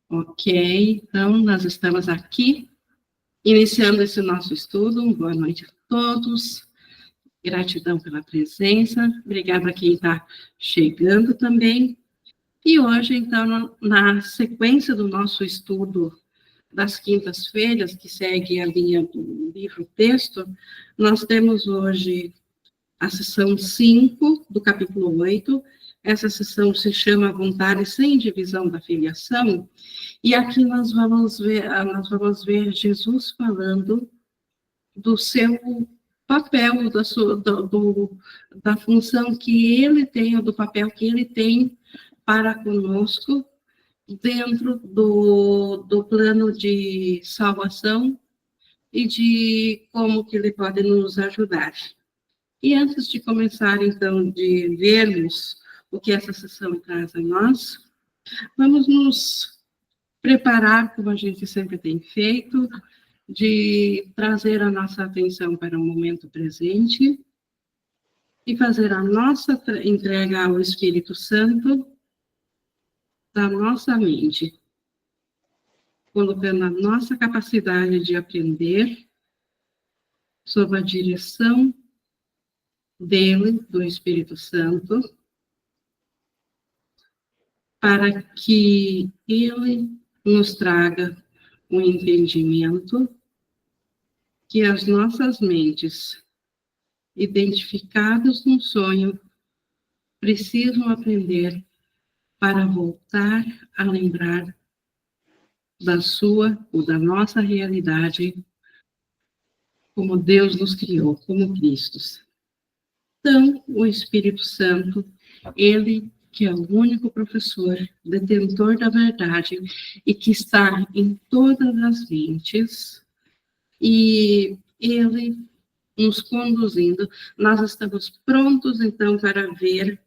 Ok, então nós estamos aqui, iniciando esse nosso estudo. Boa noite a todos, gratidão pela presença, obrigada a quem está chegando também. E hoje, então, na sequência do nosso estudo das quintas-feiras, que segue a linha do livro-texto, nós temos hoje a sessão 5 do capítulo 8. Essa sessão se chama Vontade sem Divisão da Filiação, e aqui nós vamos ver Jesus falando do seu papel, da função que ele tem, ou do papel que ele tem para conosco, dentro do plano de salvação e de como que ele pode nos ajudar. E antes de começar, então, de vermos o que essa sessão traz a nós, vamos nos preparar, como a gente sempre tem feito, de trazer a nossa atenção para o momento presente e fazer a nossa entrega ao Espírito Santo da nossa mente, colocando a nossa capacidade de aprender sob a direção dele, do Espírito Santo, para que ele nos traga um entendimento que as nossas mentes, identificadas num sonho, precisam aprender para voltar a lembrar da sua ou da nossa realidade como Deus nos criou, como Cristos. Então, o Espírito Santo, ele que é o único professor, detentor da verdade e que está em todas as mentes, e ele nos conduzindo, nós estamos prontos, então, para ver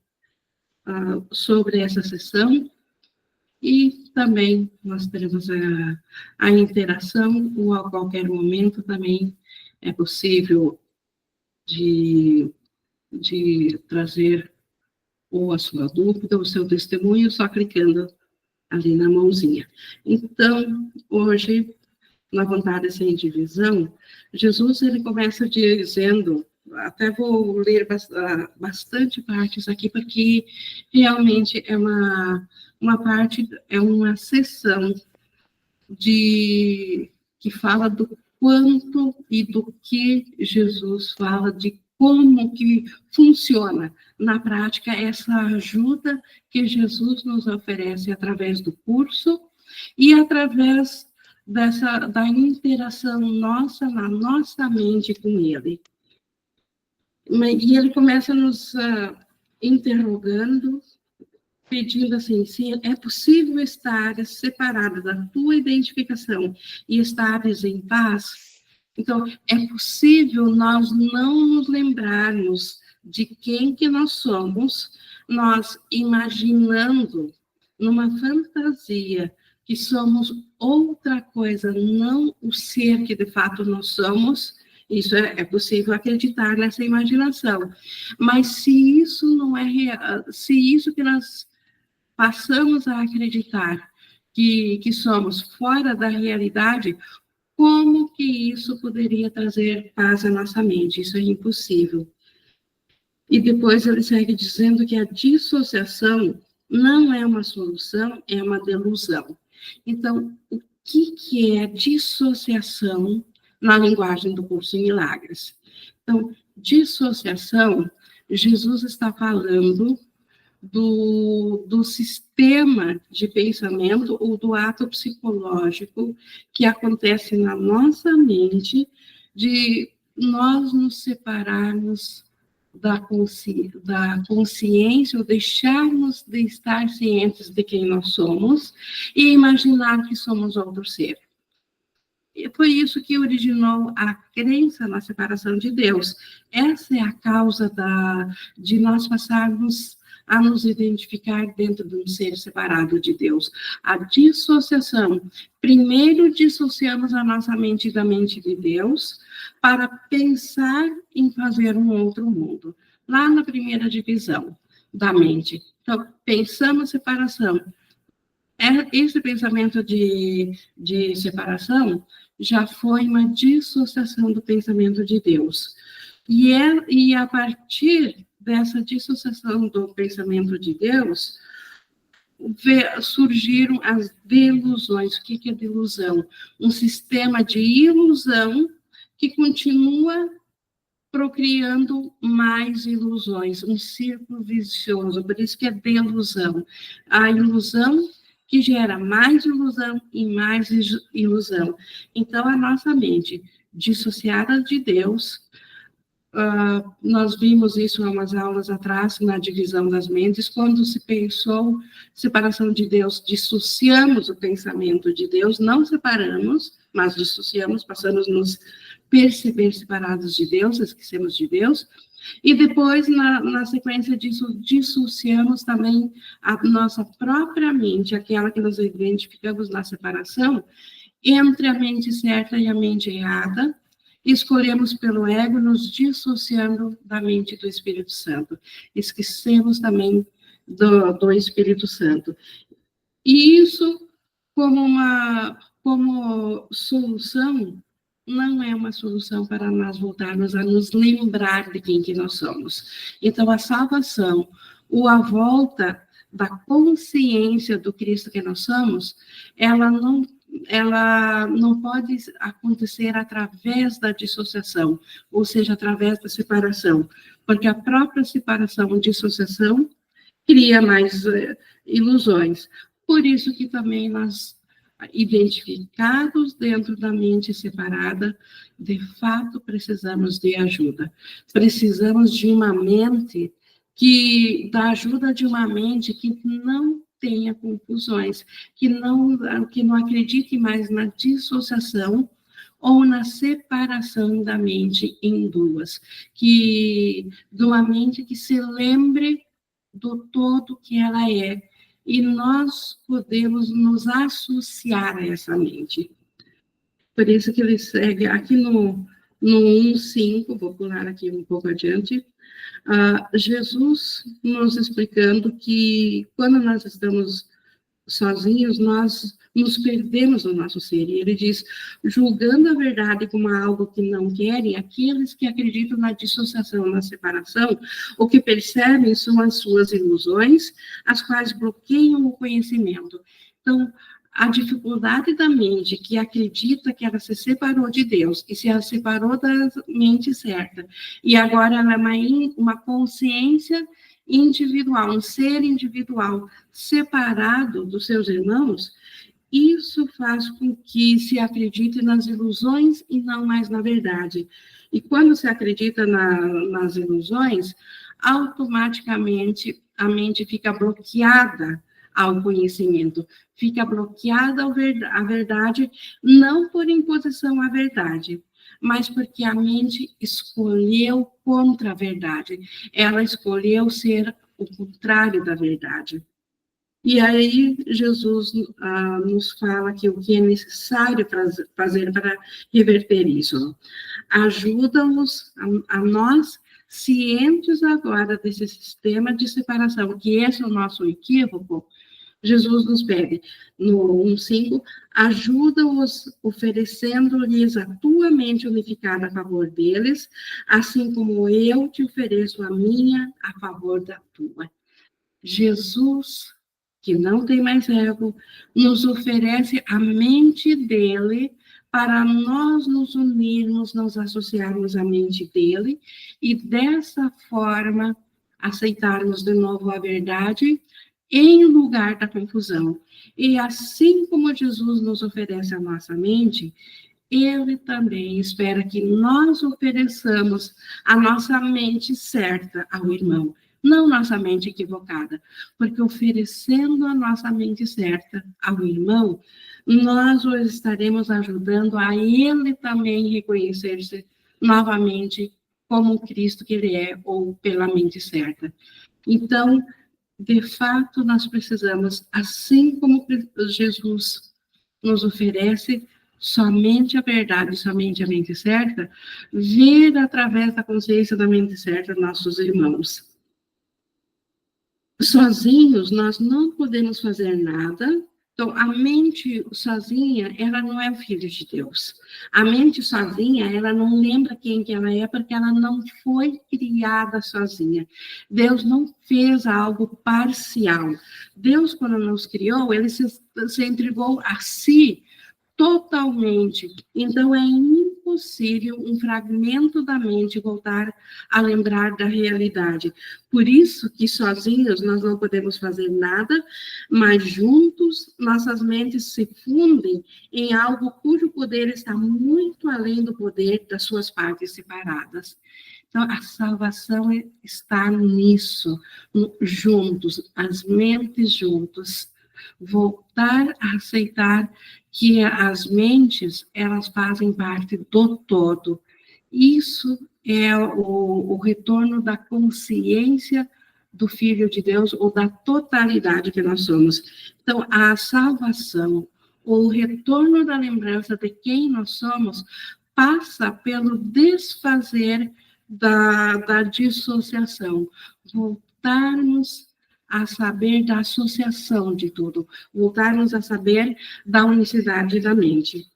sobre essa sessão, e também nós teremos a interação, ou a qualquer momento também é possível de trazer ou a sua dúvida, o seu testemunho, só clicando ali na mãozinha. Então, hoje, na Vontade sem Divisão, Jesus, ele começa dizendo, até vou ler bastante partes aqui, porque realmente é uma parte, é uma sessão que fala do quanto e do que Jesus fala, de como que funciona na prática essa ajuda que Jesus nos oferece através do curso e através da interação nossa, na nossa mente com ele. E ele começa nos interrogando, pedindo assim, se é possível estar separado da tua identificação e estares em paz. Então, é possível nós não nos lembrarmos de quem que nós somos, nós imaginando numa fantasia que somos outra coisa, não o ser que de fato nós somos. Isso é possível acreditar nessa imaginação. Mas se isso não é real, se isso que nós passamos a acreditar que somos fora da realidade, como que isso poderia trazer paz à nossa mente? Isso é impossível. E depois ele segue dizendo que a dissociação não é uma solução, é uma delusão. Então, o que é dissociação na linguagem do curso em Milagres? Então, dissociação, Jesus está falando do sistema de pensamento ou do ato psicológico que acontece na nossa mente de nós nos separarmos da consciência, ou deixarmos de estar cientes de quem nós somos e imaginar que somos outro ser. E foi isso que originou a crença na separação de Deus. Essa é a causa de nós passarmos a nos identificar dentro de um ser separado de Deus. A dissociação. Primeiro dissociamos a nossa mente da mente de Deus para pensar em fazer um outro mundo. Lá na primeira divisão da mente. Então, pensamos separação. esse pensamento de separação já foi uma dissociação do pensamento de Deus. E a partir dessa dissociação do pensamento de Deus, surgiram as delusões. O que é delusão? Um sistema de ilusão que continua procriando mais ilusões, um círculo vicioso, por isso que é delusão. A ilusão que gera mais ilusão e mais ilusão. Então, a nossa mente dissociada de Deus, nós vimos isso há umas aulas atrás, na divisão das mentes, quando se pensou separação de Deus, dissociamos o pensamento de Deus, não separamos, mas dissociamos, passamos a nos perceber separados de Deus, esquecemos de Deus, e depois, na sequência disso, dissociamos também a nossa própria mente, aquela que nós identificamos na separação, entre a mente certa e a mente errada, escolhemos pelo ego, nos dissociando da mente do Espírito Santo. Esquecemos também do Espírito Santo. E isso, como solução, não é uma solução para nós voltarmos a nos lembrar de quem que nós somos. Então, a salvação, ou a volta da consciência do Cristo que nós somos, ela não pode acontecer através da dissociação, ou seja, através da separação, porque a própria separação, dissociação, cria mais ilusões. Por isso que também nós, identificados dentro da mente separada, de fato precisamos de ajuda. Precisamos de uma mente da ajuda de uma mente que não tenha confusões, que não acredite mais na dissociação ou na separação da mente em duas, de uma mente que se lembre do todo que ela é, e nós podemos nos associar a essa mente. Por isso que ele segue aqui no 1:5, vou pular aqui um pouco adiante, Jesus nos explicando que quando nós estamos sozinhos, nós nos perdemos no nosso ser. E ele diz, julgando a verdade como algo que não querem, aqueles que acreditam na dissociação, na separação, o que percebem são as suas ilusões, as quais bloqueiam o conhecimento. Então, a dificuldade da mente que acredita que ela se separou de Deus, e se ela separou da mente certa, e agora ela é uma consciência individual, um ser individual separado dos seus irmãos, isso faz com que se acredite nas ilusões e não mais na verdade. E quando se acredita nas ilusões, automaticamente a mente fica bloqueada ao conhecimento, fica bloqueada à verdade, não por imposição à verdade, mas porque a mente escolheu contra a verdade, ela escolheu ser o contrário da verdade. E aí Jesus nos fala que o que é necessário fazer para reverter isso. Ajuda-nos a nós, cientes agora desse sistema de separação, que esse é o nosso equívoco. Jesus nos pede, no 1:5, ajuda-os oferecendo-lhes a tua mente unificada a favor deles, assim como eu te ofereço a minha a favor da tua. Jesus, que não tem mais ego, nos oferece a mente dele para nós nos unirmos, nos associarmos à mente dele e dessa forma aceitarmos de novo a verdade em lugar da confusão. E assim como Jesus nos oferece a nossa mente, ele também espera que nós ofereçamos a nossa mente certa ao irmão, não nossa mente equivocada, porque oferecendo a nossa mente certa ao irmão, nós o estaremos ajudando a ele também reconhecer-se novamente como o Cristo que ele é, ou pela mente certa. Então, de fato, nós precisamos, assim como Jesus nos oferece somente a verdade, somente a mente certa, ver através da consciência da mente certa nossos irmãos. Sozinhos, nós não podemos fazer nada, Então, a mente sozinha, ela não é o filho de Deus. A mente sozinha, ela não lembra quem que ela é, porque ela não foi criada sozinha. Deus não fez algo parcial. Deus, quando nos criou, ele se entregou a si totalmente. Então, é impossível um fragmento da mente voltar a lembrar da realidade. Por isso que sozinhos nós não podemos fazer nada, mas juntos nossas mentes se fundem em algo cujo poder está muito além do poder das suas partes separadas. Então, a salvação está nisso, juntos, as mentes juntas. Voltar a aceitar que as mentes, elas fazem parte do todo. Isso é o retorno da consciência do Filho de Deus, ou da totalidade que nós somos. Então, a salvação, ou o retorno da lembrança de quem nós somos, passa pelo desfazer da dissociação. Voltarmos a saber da associação de tudo, voltarmos a saber da unicidade da mente.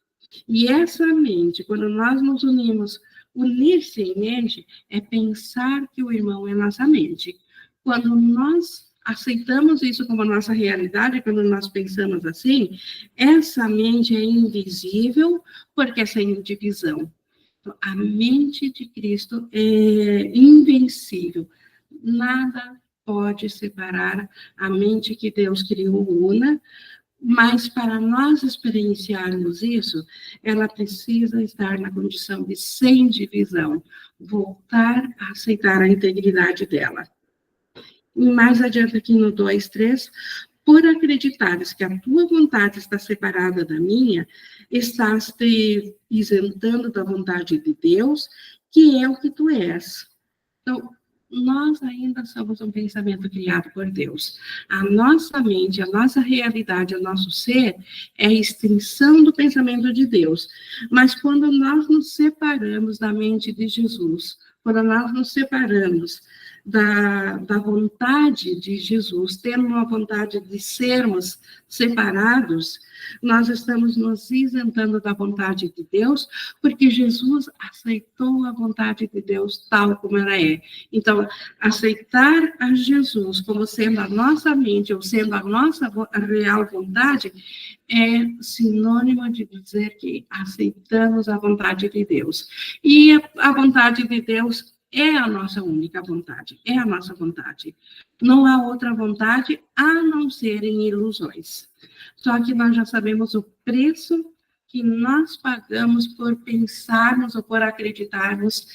E essa mente, quando nós nos unimos, unir-se em mente é pensar que o irmão é nossa mente. Quando nós aceitamos isso como nossa realidade, quando nós pensamos assim, essa mente é invisível porque é sem divisão. Então, a mente de Cristo é invencível. Nada pode separar a mente que Deus criou una, mas para nós experienciarmos isso, ela precisa estar na condição de sem divisão, voltar a aceitar a integridade dela. E mais adiante aqui no 2:3, por acreditares que a tua vontade está separada da minha, estás te isentando da vontade de Deus, que é o que tu és. Então, nós ainda somos um pensamento criado por Deus. A nossa mente, a nossa realidade, o nosso ser é a extensão do pensamento de Deus. Mas quando nós nos separamos da mente de Jesus, quando nós nos separamos da vontade de Jesus, tendo uma vontade de sermos separados, nós estamos nos isentando da vontade de Deus, porque Jesus aceitou a vontade de Deus tal como ela é. Então, aceitar a Jesus como sendo a nossa mente, ou sendo a nossa real vontade, é sinônimo de dizer que aceitamos a vontade de Deus. E a vontade de Deus é a nossa única vontade, é a nossa vontade. Não há outra vontade a não ser em ilusões. Só que nós já sabemos o preço que nós pagamos por pensarmos ou por acreditarmos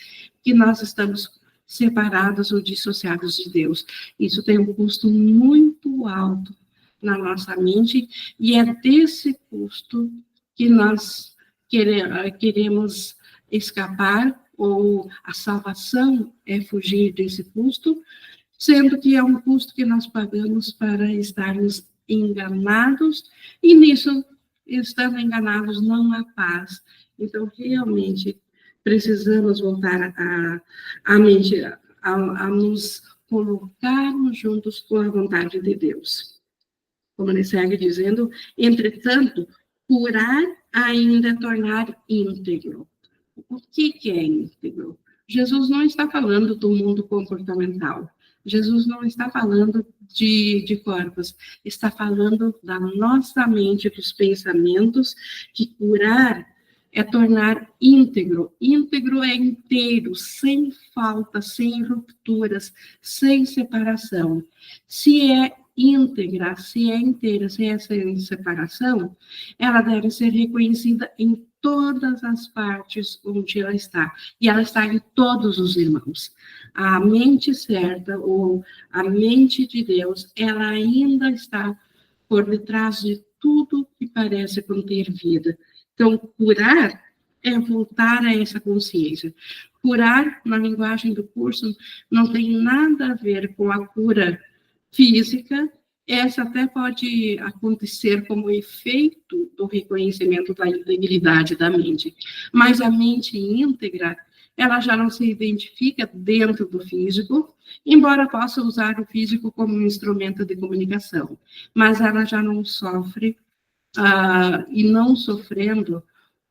que nós estamos separados ou dissociados de Deus. Isso tem um custo muito alto na nossa mente, e é desse custo que nós queremos escapar, ou a salvação é fugir desse custo, sendo que é um custo que nós pagamos para estarmos enganados, e nisso, estando enganados, não há paz. Então, realmente, precisamos voltar a mente, a nos colocarmos juntos com a vontade de Deus. Como ele segue dizendo, entretanto, curar ainda é tornar íntegro. O que é íntegro? Jesus não está falando do mundo comportamental. Jesus não está falando de corpos. Está falando da nossa mente, dos pensamentos, que curar é tornar íntegro. Íntegro é inteiro, sem falta, sem rupturas, sem separação. Se é íntegra, se é inteira, sem essa separação, ela deve ser reconhecida em todas as partes onde ela está. E ela está em todos os irmãos. A mente certa, ou a mente de Deus, ela ainda está por detrás de tudo que parece conter vida. Então, curar é voltar a essa consciência. Curar, na linguagem do curso, não tem nada a ver com a cura física. Essa até pode acontecer como efeito do reconhecimento da integridade da mente. Mas a mente íntegra, ela já não se identifica dentro do físico, embora possa usar o físico como um instrumento de comunicação. Mas ela já não sofre e não sofrendo,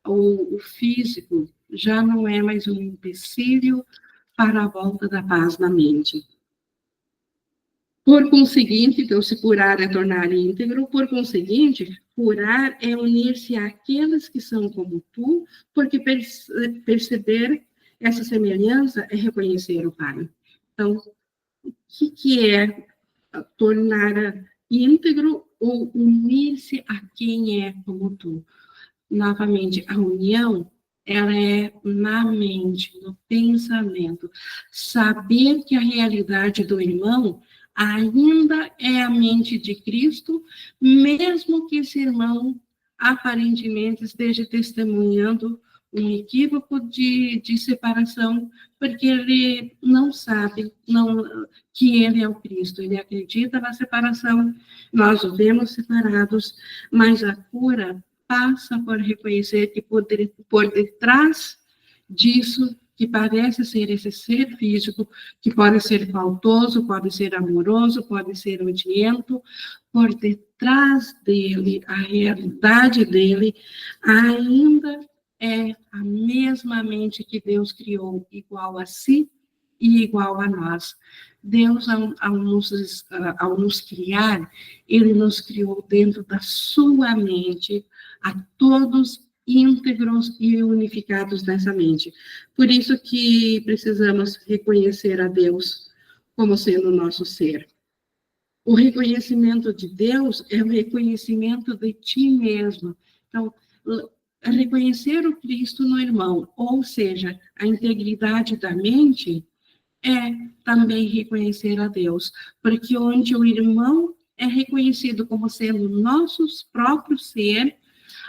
o físico já não é mais um empecilho para a volta da paz na mente. Por conseguinte, então, se curar é tornar íntegro, por conseguinte, curar é unir-se àqueles que são como tu, porque perceber essa semelhança é reconhecer o Pai. Então, o que é tornar íntegro ou unir-se a quem é como tu? Novamente, a união, ela é na mente, no pensamento. Saber que a realidade do irmão ainda é a mente de Cristo, mesmo que esse irmão aparentemente esteja testemunhando um equívoco de separação, porque ele não sabe que ele é o Cristo, ele acredita na separação, nós o vemos separados, mas a cura passa por reconhecer que por detrás disso, que parece ser esse ser físico, que pode ser faltoso, pode ser amoroso, pode ser odiento, por detrás dele, a realidade dele ainda é a mesma mente que Deus criou, igual a si e igual a nós. Deus, ao nos criar, ele nos criou dentro da sua mente, a todos íntegros e unificados nessa mente. Por isso que precisamos reconhecer a Deus como sendo o nosso ser. O reconhecimento de Deus é o reconhecimento de ti mesmo. Então, reconhecer o Cristo no irmão, ou seja, a integridade da mente, é também reconhecer a Deus, porque onde o irmão é reconhecido como sendo nosso próprio ser,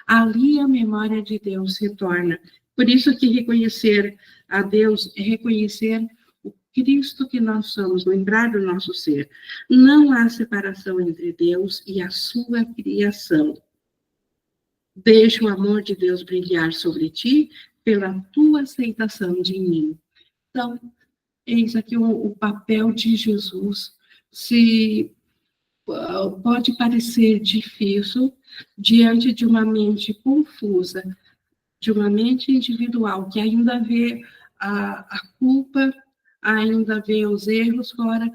ali a memória de Deus se torna. Por isso que reconhecer a Deus é reconhecer o Cristo que nós somos, lembrar do nosso ser. Não há separação entre Deus e a sua criação. Deixa o amor de Deus brilhar sobre ti pela tua aceitação de mim. Então, eis aqui o papel de Jesus. Se pode parecer difícil diante de uma mente confusa, de uma mente individual que ainda vê a culpa, ainda vê os erros fora,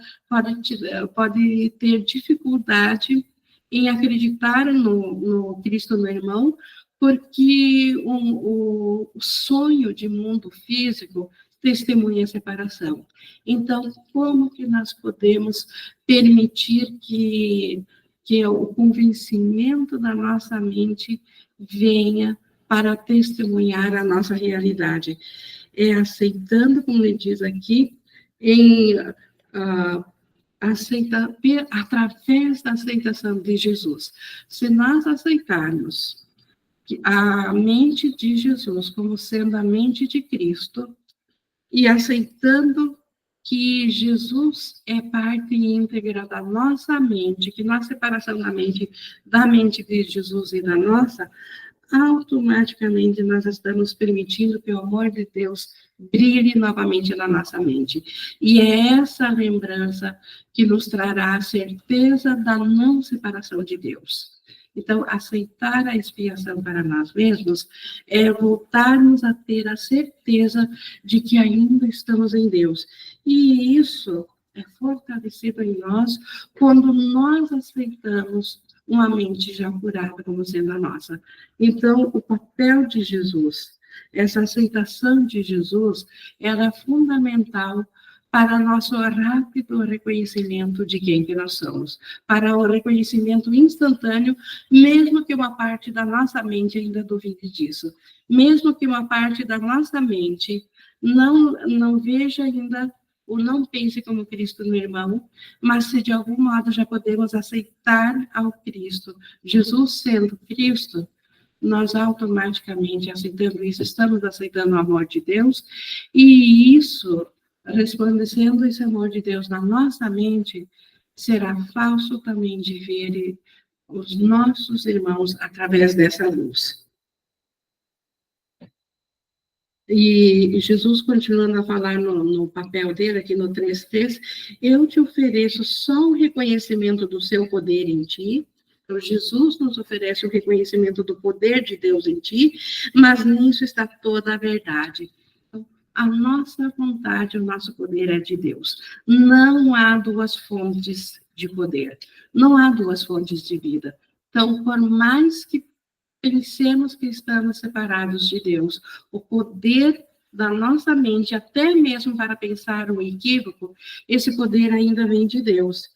pode ter dificuldade em acreditar no Cristo no irmão, porque o sonho de mundo físico testemunha a separação. Então, como que nós podemos permitir que o convencimento da nossa mente venha para testemunhar a nossa realidade? É aceitando, como ele diz aqui, através da aceitação de Jesus. Se nós aceitarmos a mente de Jesus como sendo a mente de Cristo, e aceitando que Jesus é parte íntegra da nossa mente, que na separação da mente de Jesus e da nossa, automaticamente nós estamos permitindo que o amor de Deus brilhe novamente na nossa mente. E é essa lembrança que nos trará a certeza da não separação de Deus. Então, aceitar a expiação para nós mesmos é voltarmos a ter a certeza de que ainda estamos em Deus. E isso é fortalecido em nós quando nós aceitamos uma mente já curada como sendo a nossa. Então, o papel de Jesus, essa aceitação de Jesus, ela é fundamental para nosso rápido reconhecimento de quem que nós somos, para o reconhecimento instantâneo, mesmo que uma parte da nossa mente ainda duvide disso, mesmo que uma parte da nossa mente não veja ainda ou não pense como Cristo no irmão, mas se de algum modo já podemos aceitar ao Cristo, Jesus sendo Cristo, nós automaticamente aceitando isso, estamos aceitando o amor de Deus, e isso, resplandecendo esse amor de Deus na nossa mente, será fácil também de ver os nossos irmãos através dessa luz. E Jesus, continuando a falar no papel dele, aqui no 3:3, eu te ofereço só o reconhecimento do seu poder em ti, Então, Jesus nos oferece o reconhecimento do poder de Deus em ti, mas nisso está toda a verdade. Então, a nossa vontade, o nosso poder é de Deus. Não há duas fontes de poder. Não há duas fontes de vida. Então, por mais que pensemos que estamos separados de Deus, o poder da nossa mente, até mesmo para pensar o equívoco, esse poder ainda vem de Deus.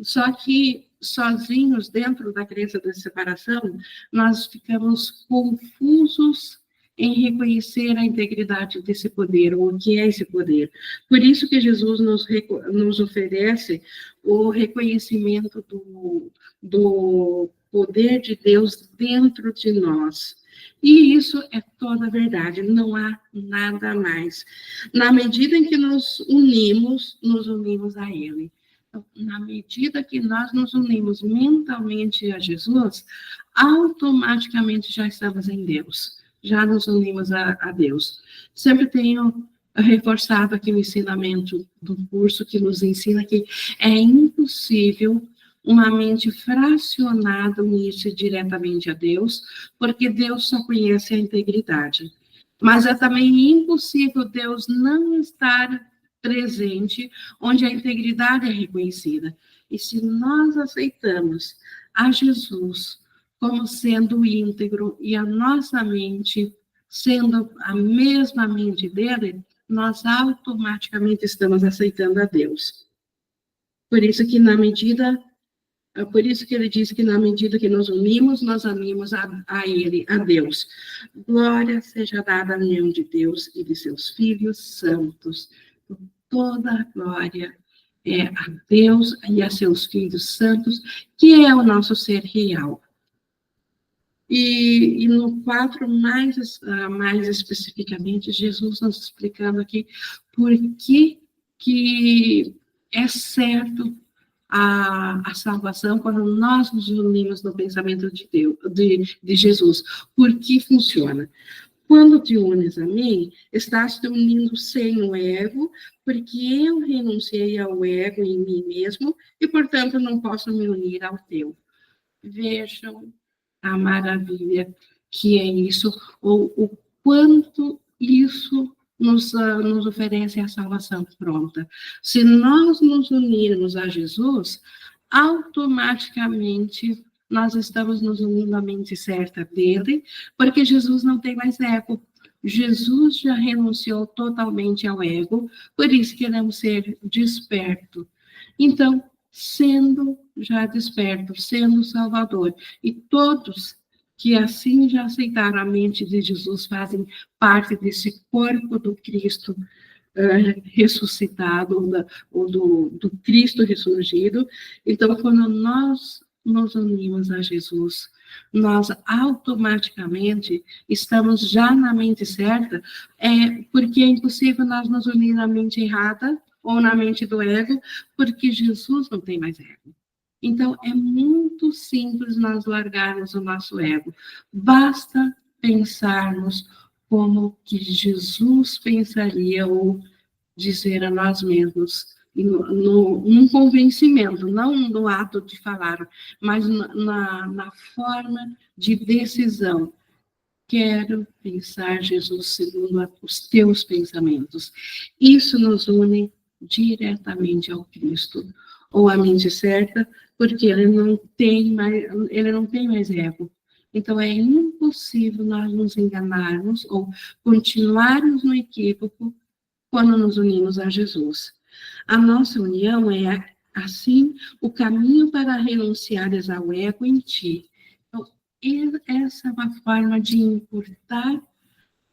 Só que sozinhos, dentro da crença da separação, nós ficamos confusos em reconhecer a integridade desse poder, ou o que é esse poder. Por isso que Jesus nos oferece o reconhecimento do poder de Deus dentro de nós. E isso é toda a verdade, não há nada mais. Na medida em que nos unimos a Ele. Então, na medida que nós nos unimos mentalmente a Jesus, automaticamente já estamos em Deus, já nos unimos a Deus. Sempre tenho reforçado aqui o ensinamento do curso que nos ensina que é impossível uma mente fracionada unir-se diretamente a Deus, porque Deus só conhece a integridade. Mas é também impossível Deus não estar presente onde a integridade é reconhecida. E se nós aceitamos a Jesus como sendo íntegro e a nossa mente sendo a mesma mente dele, nós automaticamente estamos aceitando a Deus. Por isso que ele diz que na medida que nos unimos, nós amamos a Ele, a Deus. Glória seja dada à união de Deus e de seus filhos santos. Toda a glória é a Deus e a seus filhos santos, que é o nosso ser real. E no 4, mais especificamente, Jesus nos explicando aqui por que é certo a salvação quando nós nos unimos no pensamento de Deus, de Jesus. Por que funciona? Quando te unes a mim, estás te unindo sem o ego, porque eu renunciei ao ego em mim mesmo e, portanto, não posso me unir ao teu. Vejam a maravilha que é isso, ou o quanto isso nos oferece a salvação pronta. Se nós nos unirmos a Jesus, automaticamente nós estamos nos unindo à mente certa dele, porque Jesus não tem mais ego. Jesus já renunciou totalmente ao ego, por isso queremos ser desperto. Então, sendo já desperto, sendo Salvador, e todos que assim já aceitaram a mente de Jesus fazem parte desse corpo do Cristo ressuscitado, ou do Cristo ressurgido. Então, quando nós nos unimos a Jesus, nós automaticamente estamos já na mente certa, porque é impossível nós nos unir na mente errada ou na mente do ego, porque Jesus não tem mais ego. Então, é muito simples nós largarmos o nosso ego. Basta pensarmos como que Jesus pensaria, ou dizer a nós mesmos, num convencimento, não no ato de falar, mas na forma de decisão. Quero pensar, Jesus, segundo os teus pensamentos. Isso nos une diretamente ao Cristo, ou à mente certa, porque ele não tem mais ego. Então, é impossível nós nos enganarmos ou continuarmos no equívoco quando nos unimos a Jesus. A nossa união é, assim, o caminho para renunciares ao ego em ti. Então, essa é uma forma de encurtar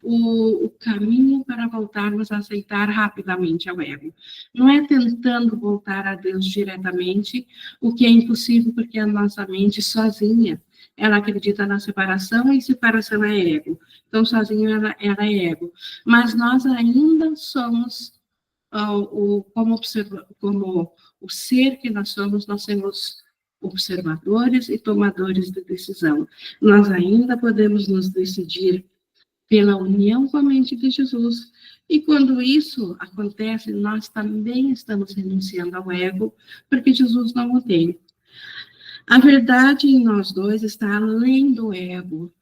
o caminho para voltarmos a aceitar rapidamente ao ego. Não é tentando voltar a Deus diretamente, o que é impossível porque a nossa mente sozinha, ela acredita na separação, e separação é ego. Então, sozinho ela é ego. Mas nós ainda somos, como o ser que nós somos observadores e tomadores de decisão. Nós ainda podemos nos decidir pela união com a mente de Jesus. E quando isso acontece, nós também estamos renunciando ao ego, porque Jesus não o tem. A verdade em nós dois está além do ego.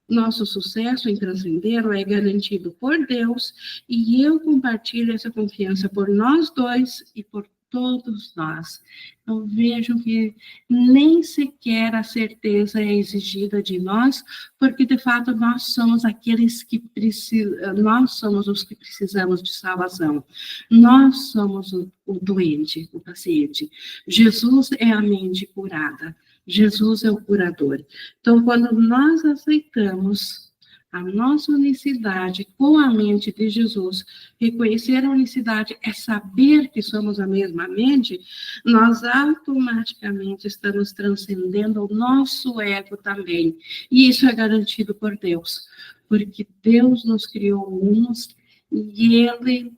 Nosso sucesso em transcendê-lo é garantido por Deus, e eu compartilho essa confiança por nós dois e por todos nós. Eu vejo que nem sequer a certeza é exigida de nós, porque de fato nós somos aqueles que precisam, nós somos os que precisamos de salvação. Nós somos o doente, o paciente. Jesus é a mente curada. Jesus é o curador. Então, quando nós aceitamos a nossa unicidade com a mente de Jesus, reconhecer a unicidade é saber que somos a mesma mente, nós automaticamente estamos transcendendo o nosso ego também. E isso é garantido por Deus, porque Deus nos criou uns e Ele,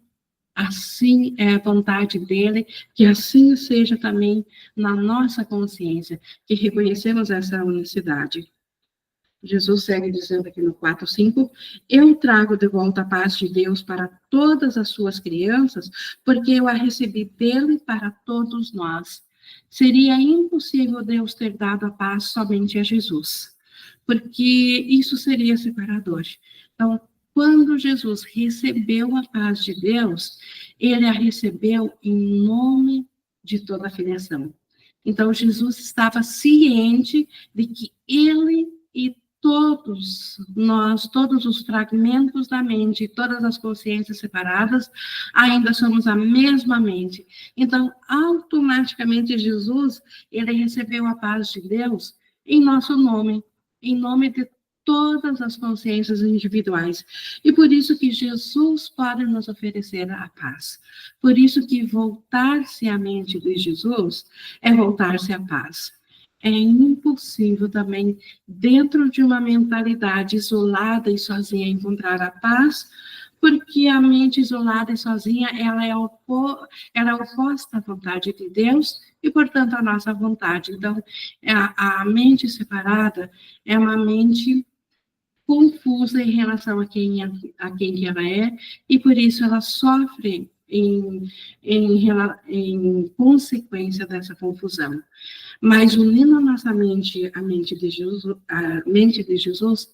assim é a vontade dele, que assim seja também na nossa consciência, que reconhecemos essa unicidade. Jesus segue dizendo aqui no 4:5, eu trago de volta a paz de Deus para todas as suas crianças, porque eu a recebi dele para todos nós. Seria impossível Deus ter dado a paz somente a Jesus, porque isso seria separador. Então, quando Jesus recebeu a paz de Deus, ele a recebeu em nome de toda a filiação. Então, Jesus estava ciente de que ele e todos nós, todos os fragmentos da mente, todas as consciências separadas, ainda somos a mesma mente. Então, automaticamente, Jesus, ele recebeu a paz de Deus em nosso nome, em nome de todas as consciências individuais. E por isso que Jesus pode nos oferecer a paz. Por isso que voltar-se à mente de Jesus é voltar-se à paz. É impossível também, dentro de uma mentalidade isolada e sozinha, encontrar a paz, porque a mente isolada e sozinha, ela é oposta à vontade de Deus e, portanto, à nossa vontade. Então, a mente separada é uma mente confusa em relação a quem ela é, e por isso ela sofre em consequência dessa confusão. Mas unindo a nossa mente à mente de Jesus,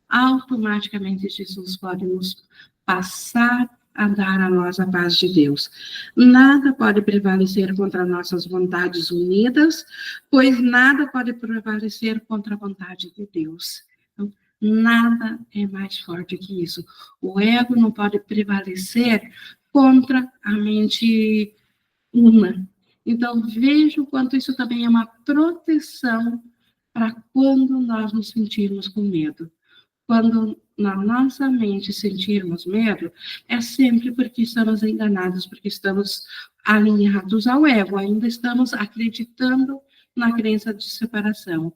automaticamente Jesus pode nos passar a dar a nós a paz de Deus. Nada pode prevalecer contra nossas vontades unidas, pois nada pode prevalecer contra a vontade de Deus. Então, nada é mais forte que isso. O ego não pode prevalecer contra a mente uma. Então, veja o quanto isso também é uma proteção para quando nós nos sentirmos com medo. Quando na nossa mente sentirmos medo, é sempre porque estamos enganados, porque estamos alinhados ao ego, ainda estamos acreditando na crença de separação.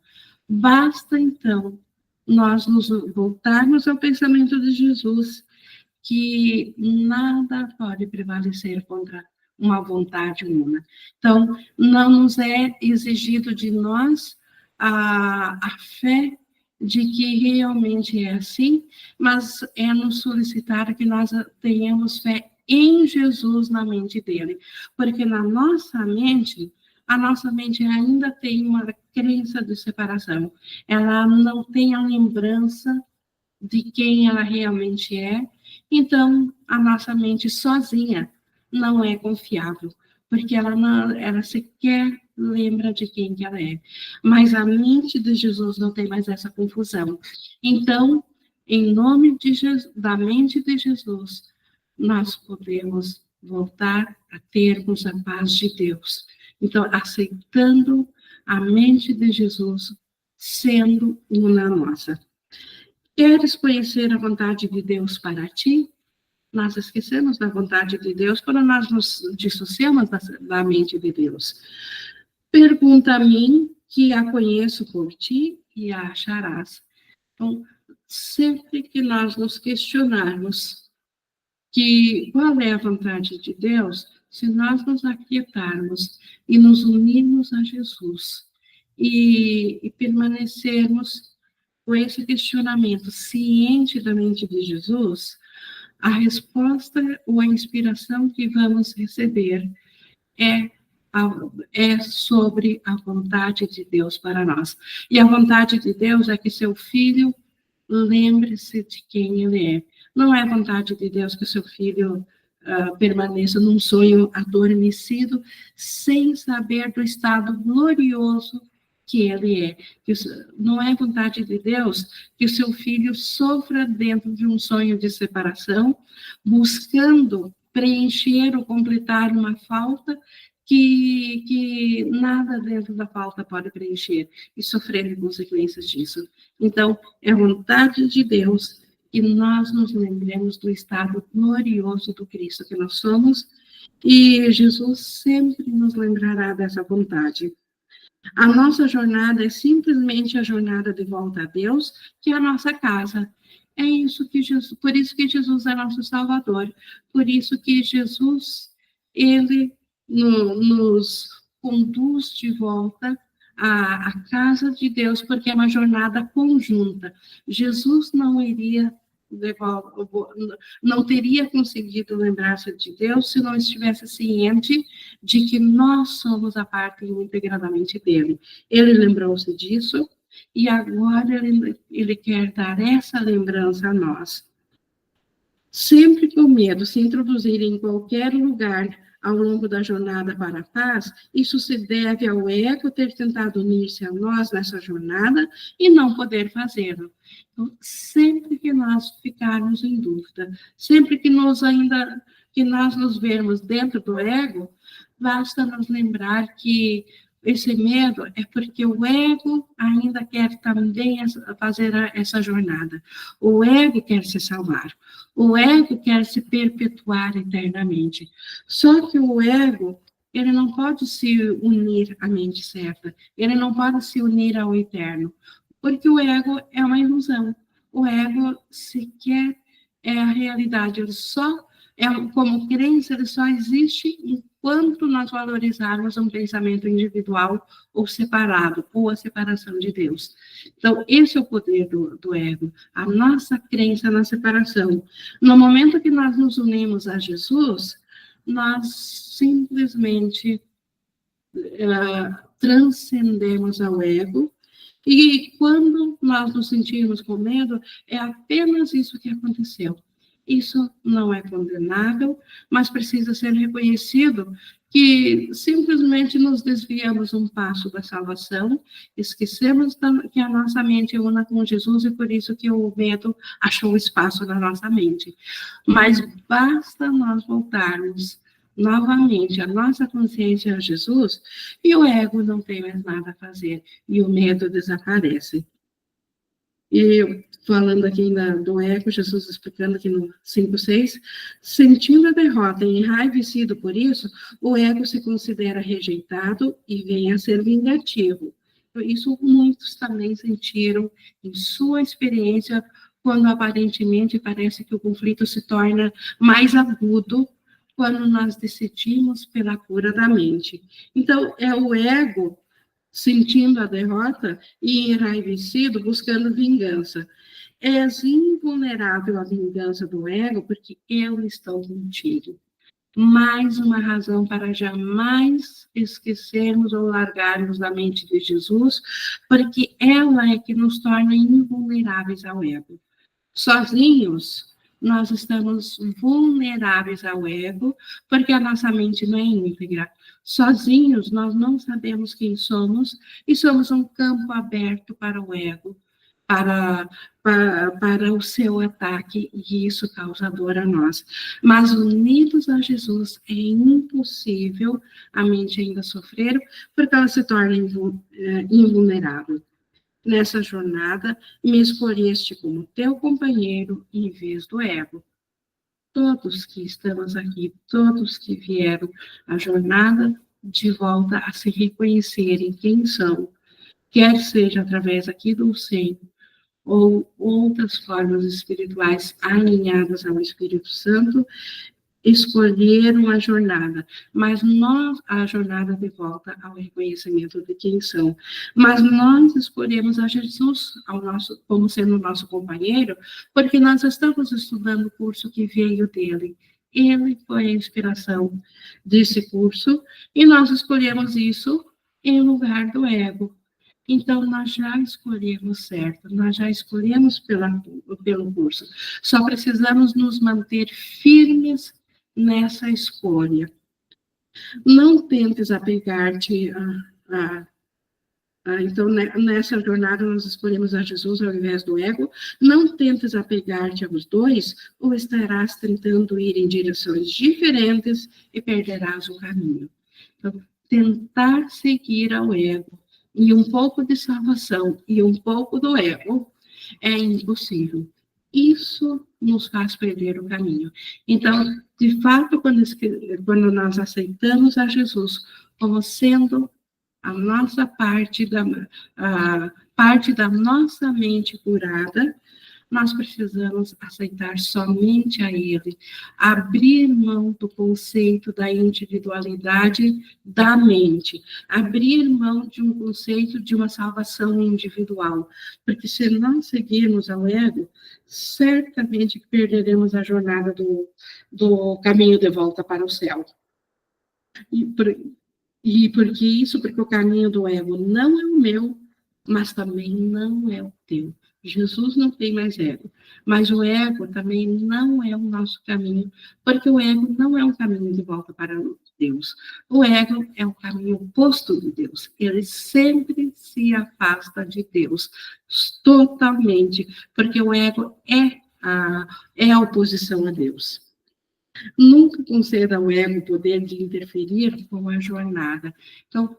Basta, então, nós nos voltarmos ao pensamento de Jesus, que nada pode prevalecer contra uma vontade humana. Então, não nos é exigido de nós a fé de que realmente é assim, mas é nos solicitar que nós tenhamos fé em Jesus na mente dele, porque na nossa mente, a nossa mente ainda tem uma crença de separação, ela não tem a lembrança de quem ela realmente é, então a nossa mente sozinha não é confiável, porque ela sequer lembra de quem que ela é. Mas a mente de Jesus não tem mais essa confusão. Então, em nome da mente de Jesus, nós podemos voltar a termos a paz de Deus. Então, aceitando a mente de Jesus, sendo uma nossa. Queres conhecer a vontade de Deus para ti? Nós esquecemos da vontade de Deus quando nós nos dissociamos da mente de Deus. Pergunta a mim, que a conheço por ti, e a acharás. Então, sempre que nós nos questionarmos qual é a vontade de Deus, se nós nos aquietarmos e nos unirmos a Jesus e permanecermos com esse questionamento ciente da mente de Jesus, a resposta ou a inspiração que vamos receber é é sobre a vontade de Deus para nós. E a vontade de Deus é que seu filho lembre-se de quem ele é. Não é a vontade de Deus que seu filho permaneça num sonho adormecido, sem saber do estado glorioso que ele é. Não é vontade de Deus que o seu filho sofra dentro de um sonho de separação, buscando preencher ou completar uma falta que nada dentro da falta pode preencher, e sofrer consequências disso. Então, é vontade de Deus que nós nos lembremos do estado glorioso do Cristo que nós somos, e Jesus sempre nos lembrará dessa vontade. A nossa jornada é simplesmente a jornada de volta a Deus, que é a nossa casa. É isso que Jesus, por isso que Jesus é nosso Salvador, por isso que Jesus, ele nos conduz de volta à casa de Deus, porque é uma jornada conjunta. Jesus não teria conseguido lembrar-se de Deus se não estivesse ciente de que nós somos a parte integradamente dele. Ele lembrou-se disso e agora ele quer dar essa lembrança a nós. Sempre que o medo se introduzir em qualquer lugar ao longo da jornada para a paz, isso se deve ao ego ter tentado unir-se a nós nessa jornada e não poder fazê-lo. Então, sempre que nós ficarmos em dúvida, sempre que nós nos vermos dentro do ego, basta nos lembrar que esse medo é porque o ego ainda quer também fazer essa jornada. O ego quer se salvar. O ego quer se perpetuar eternamente. Só que o ego, ele não pode se unir à mente certa. Ele não pode se unir ao eterno. Porque o ego é uma ilusão. O ego sequer é a realidade. Ele só como crença, ele só existe enquanto nós valorizarmos um pensamento individual ou separado, ou a separação de Deus. Então, esse é o poder do ego, a nossa crença na separação. No momento que nós nos unimos a Jesus, nós simplesmente transcendemos ao ego, e quando nós nos sentirmos com medo, é apenas isso que aconteceu. Isso não é condenável, mas precisa ser reconhecido que simplesmente nos desviamos um passo da salvação, esquecemos que a nossa mente é una com Jesus e por isso que o medo achou espaço na nossa mente. Mas basta nós voltarmos novamente a nossa consciência a Jesus e o ego não tem mais nada a fazer e o medo desaparece. E falando aqui ainda do ego, Jesus explicando aqui no 5:6, sentindo a derrota e enraivecido por isso, o ego se considera rejeitado e vem a ser vingativo. Isso muitos também sentiram em sua experiência, quando aparentemente parece que o conflito se torna mais agudo quando nós decidimos pela cura da mente. Então, é o ego sentindo a derrota e enraivecido, buscando vingança. És invulnerável à vingança do ego, porque eu estou contigo. Mais uma razão para jamais esquecermos ou largarmos da mente de Jesus, porque ela é que nos torna invulneráveis ao ego. Sozinhos, nós estamos vulneráveis ao ego, porque a nossa mente não é íntegra. Sozinhos, nós não sabemos quem somos e somos um campo aberto para o ego, para o seu ataque, e isso causa dor a nós. Mas unidos a Jesus, é impossível a mente ainda sofrer, porque ela se torna invulnerável. Nessa jornada, me escolheste como teu companheiro em vez do ego. Todos que estamos aqui, todos que vieram à jornada de volta a se reconhecerem quem são, quer seja através aqui do SEM, ou outras formas espirituais alinhadas ao Espírito Santo, escolheram a jornada, mas nós, a jornada de volta ao reconhecimento de quem são. Mas nós escolhemos a Jesus como sendo o nosso companheiro, porque nós estamos estudando o curso que veio dele, ele foi a inspiração desse curso, e nós escolhemos isso em lugar do ego. Então, nós já escolhemos certo, nós já escolhemos pelo curso. Só precisamos nos manter firmes nessa escolha. Não tentes apegar-te então, nessa jornada, nós escolhemos a Jesus ao invés do ego. Não tentes apegar-te aos dois, ou estarás tentando ir em direções diferentes e perderás o caminho. Então, tentar seguir ao ego e um pouco de salvação e um pouco do ego é impossível. Isso nos faz perder o caminho. Então, de fato, quando nós aceitamos a Jesus como sendo a nossa parte da nossa mente curada, nós precisamos aceitar somente a Ele, abrir mão do conceito da individualidade da mente, abrir mão de um conceito de uma salvação individual, porque se nós seguirmos ao ego, certamente perderemos a jornada do caminho de volta para o céu. Porque o caminho do ego não é o meu, mas também não é o teu. Jesus não tem mais ego, mas o ego também não é o nosso caminho, porque o ego não é um caminho de volta para Deus. O ego é o caminho oposto de Deus. Ele sempre se afasta de Deus, totalmente, porque o ego é a oposição a Deus. Nunca conceda ao ego o poder de interferir com a jornada. Então,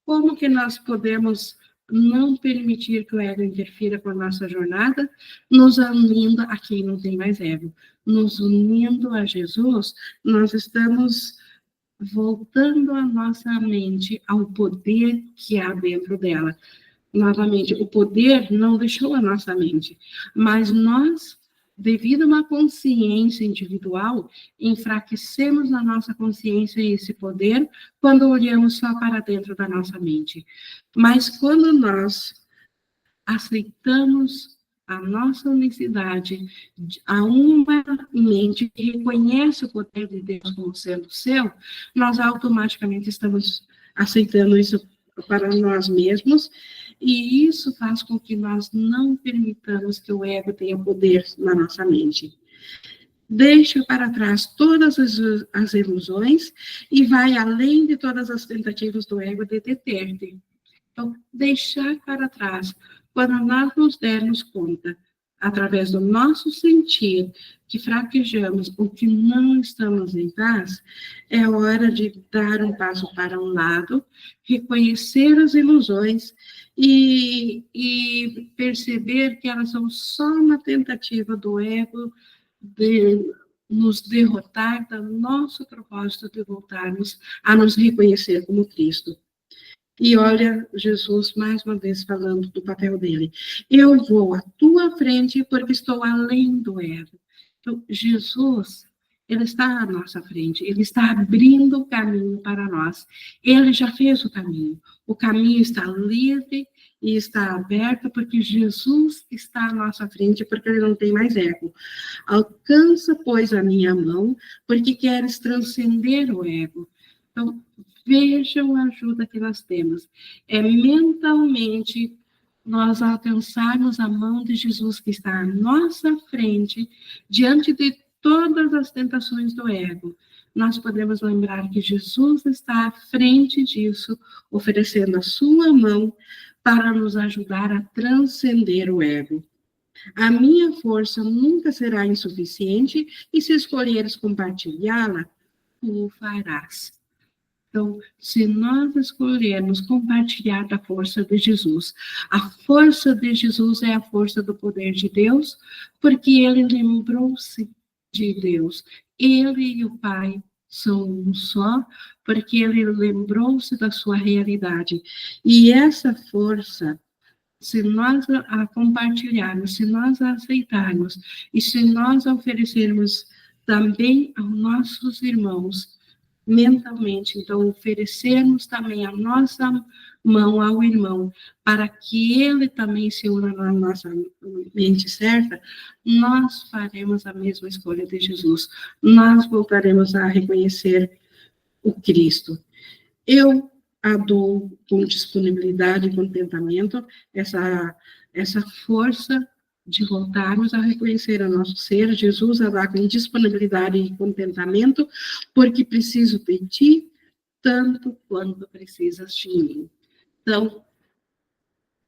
como que nós podemos não permitir que o ego interfira com a nossa jornada? Nos unindo a quem não tem mais ego. Nos unindo a Jesus, nós estamos voltando a nossa mente ao poder que há dentro dela. Novamente, o poder não deixou a nossa mente, mas nós, devido a uma consciência individual, enfraquecemos na nossa consciência esse poder quando olhamos só para dentro da nossa mente. Mas quando nós aceitamos a nossa unicidade, a uma mente que reconhece o poder de Deus como sendo seu, nós automaticamente estamos aceitando isso para nós mesmos, e isso faz com que nós não permitamos que o ego tenha poder na nossa mente. Deixa para trás todas as ilusões e vai além de todas as tentativas do ego de deter-te. Então, deixar para trás, quando nós nos dermos conta, através do nosso sentir, que fraquejamos ou que não estamos em paz, é hora de dar um passo para um lado, reconhecer as ilusões e perceber que elas são só uma tentativa do ego de nos derrotar do nosso propósito de voltarmos a nos reconhecer como Cristo. E olha Jesus mais uma vez falando do papel dele. Eu vou à tua frente porque estou além do ego. Então, Jesus, ele está à nossa frente, ele está abrindo o caminho para nós. Ele já fez o caminho. O caminho está livre e está aberto porque Jesus está à nossa frente, porque ele não tem mais ego. Alcança, pois, a minha mão, porque queres transcender o ego. Então, vejam a ajuda que nós temos. É mentalmente nós alcançarmos a mão de Jesus que está à nossa frente, diante de todas as tentações do ego. Nós podemos lembrar que Jesus está à frente disso, oferecendo a sua mão para nos ajudar a transcender o ego. A minha força nunca será insuficiente e se escolheres compartilhá-la, tu o farás. Então, se nós escolhermos compartilhar da força de Jesus, a força de Jesus é a força do poder de Deus, porque ele lembrou-se de Deus. Ele e o Pai são um só, porque ele lembrou-se da sua realidade. E essa força, se nós a compartilharmos, se nós a aceitarmos, e se nós a oferecermos também aos nossos irmãos, mentalmente, então oferecermos também a nossa mão ao irmão, para que ele também se una na nossa mente certa, nós faremos a mesma escolha de Jesus. Nós voltaremos a reconhecer o Cristo. Eu adoro com disponibilidade e contentamento essa força de voltarmos a reconhecer o nosso ser, Jesus a dar com disponibilidade e contentamento, porque preciso de ti tanto quanto precisas de mim. Então,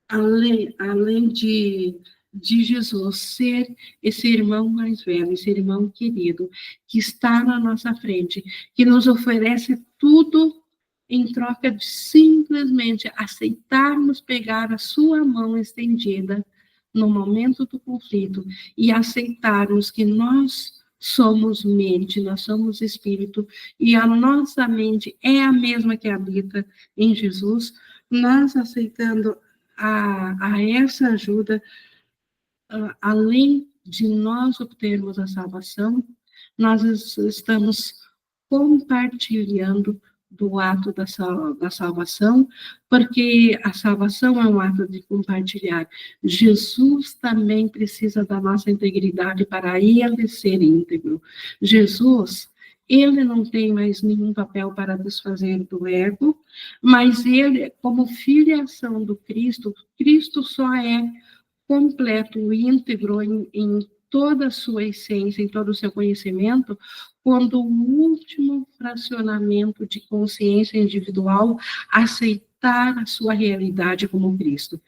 além de Jesus ser esse irmão mais velho, esse irmão querido, que está na nossa frente, que nos oferece tudo em troca de simplesmente aceitarmos pegar a sua mão estendida no momento do conflito e aceitarmos que nós somos mente, nós somos espírito, e a nossa mente é a mesma que habita em Jesus, nós aceitando a essa ajuda, além de nós obtermos a salvação, nós estamos compartilhando do ato da salvação, porque a salvação é um ato de compartilhar. Jesus também precisa da nossa integridade para ele ser íntegro. Jesus, ele não tem mais nenhum papel para desfazer do ego, mas ele, como filiação do Cristo, Cristo só é completo, íntegro em toda a sua essência, em todo o seu conhecimento, quando o último fracionamento de consciência individual aceitar a sua realidade como Cristo.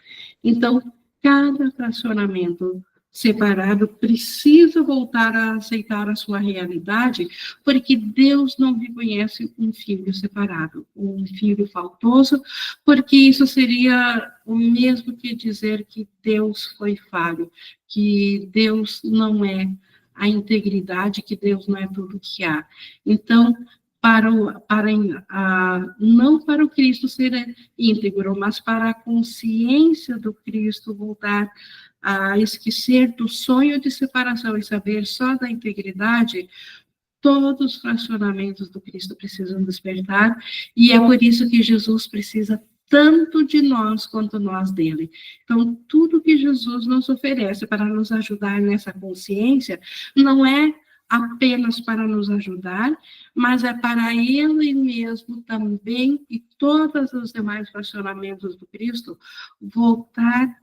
Então, cada fracionamento separado precisa voltar a aceitar a sua realidade, porque Deus não reconhece um filho separado, um filho faltoso, porque isso seria o mesmo que dizer que Deus foi falho, que Deus não é a integridade, que Deus não é tudo que há. Então, não para o Cristo ser íntegro, mas para a consciência do Cristo voltar a esquecer do sonho de separação e saber só da integridade, todos os fracionamentos do Cristo precisam despertar, e é por isso que Jesus precisa tanto de nós quanto nós dele. Então, tudo que Jesus nos oferece para nos ajudar nessa consciência não é apenas para nos ajudar, mas é para ele mesmo também e todos os demais fracionamentos do Cristo voltar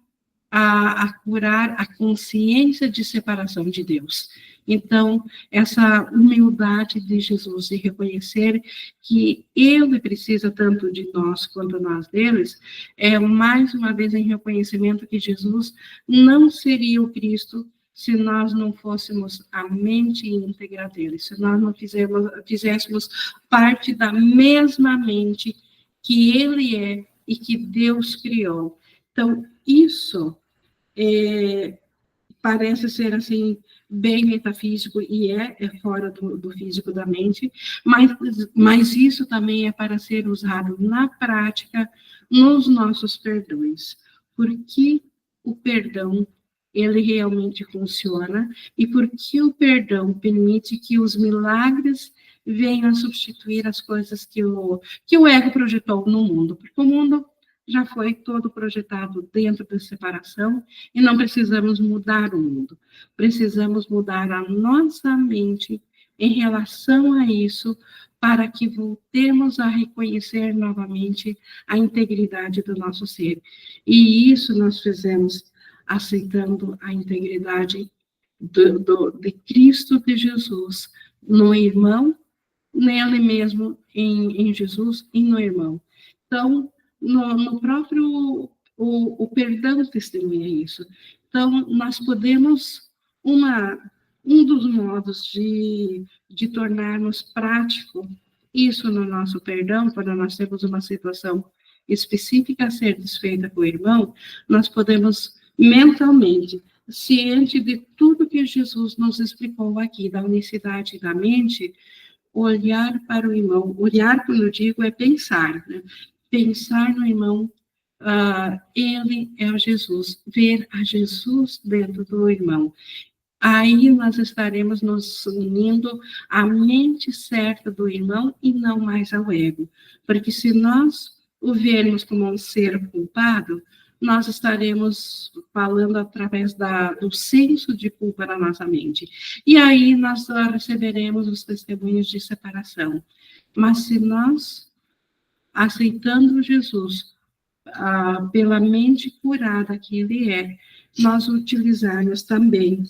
a curar a consciência de separação de Deus. Então, essa humildade de Jesus de reconhecer que ele precisa tanto de nós quanto nós deles, é mais uma vez em reconhecimento que Jesus não seria o Cristo se nós não fôssemos a mente íntegra dele, se nós não fizéssemos parte da mesma mente que ele é e que Deus criou. Então, isso parece ser, assim, bem metafísico, e é fora do físico da mente, mas isso também é para ser usado na prática, nos nossos perdões. Porque o perdão, ele realmente funciona, e porque o perdão permite que os milagres venham a substituir as coisas que o ego projetou no mundo, porque o mundo já foi todo projetado dentro da separação, e não precisamos mudar o mundo. Precisamos mudar a nossa mente em relação a isso, para que voltemos a reconhecer novamente a integridade do nosso ser. E isso nós fizemos aceitando a integridade de Cristo, de Jesus, no irmão, nele mesmo, em Jesus e no irmão. Então, no próprio, o perdão testemunha isso. Então, nós podemos, um dos modos de tornarmos prático isso no nosso perdão, quando nós temos uma situação específica a ser desfeita com o irmão, nós podemos mentalmente, ciente de tudo que Jesus nos explicou aqui, da unicidade da mente, olhar para o irmão. Olhar, quando eu digo, é pensar, né? Pensar no irmão, ele é o Jesus, ver a Jesus dentro do irmão. Aí nós estaremos nos unindo à mente certa do irmão e não mais ao ego. Porque se nós o vermos como um ser culpado, nós estaremos falando através do senso de culpa na nossa mente. E aí nós receberemos os testemunhos de separação. Mas se nós, aceitando Jesus, pela mente curada que ele é, nós utilizarmos também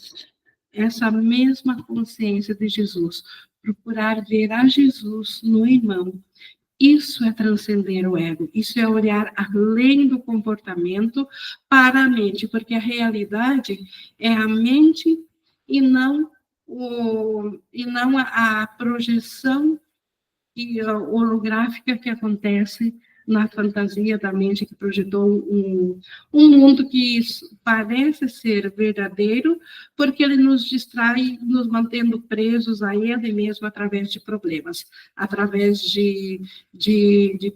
essa mesma consciência de Jesus, procurar ver a Jesus no irmão, isso é transcender o ego, isso é olhar além do comportamento para a mente, porque a realidade é a mente e não a projeção holográfica que acontece na fantasia da mente, que projetou um mundo que parece ser verdadeiro, porque ele nos distrai, nos mantendo presos a ele mesmo através de problemas, através de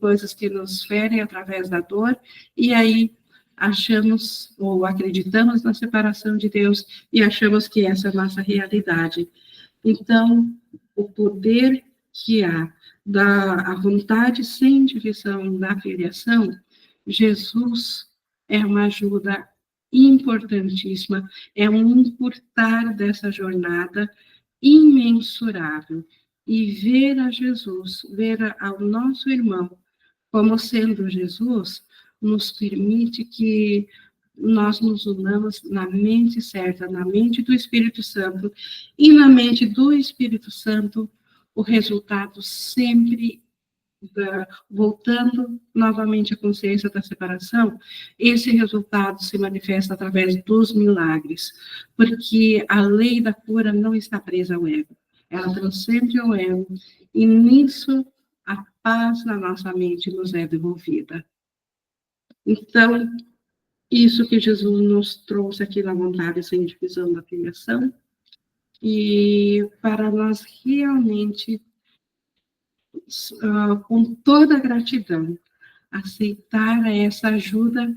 coisas que nos ferem, através da dor, e aí achamos ou acreditamos na separação de Deus e achamos que essa é a nossa realidade. Então, o poder que há da vontade sem divisão da filiação, Jesus é uma ajuda importantíssima, é um encurtar dessa jornada imensurável. E ver a Jesus, ver ao nosso irmão como sendo Jesus, nos permite que nós nos unamos na mente certa, na mente do Espírito Santo, e na mente do Espírito Santo, o resultado sempre, voltando novamente à consciência da separação, esse resultado se manifesta através dos milagres, porque a lei da cura não está presa ao ego, ela transcende o ego, e nisso a paz na nossa mente nos é devolvida. Então, isso que Jesus nos trouxe aqui na vontade sem divisão da filiação, e para nós realmente, com toda a gratidão, aceitar essa ajuda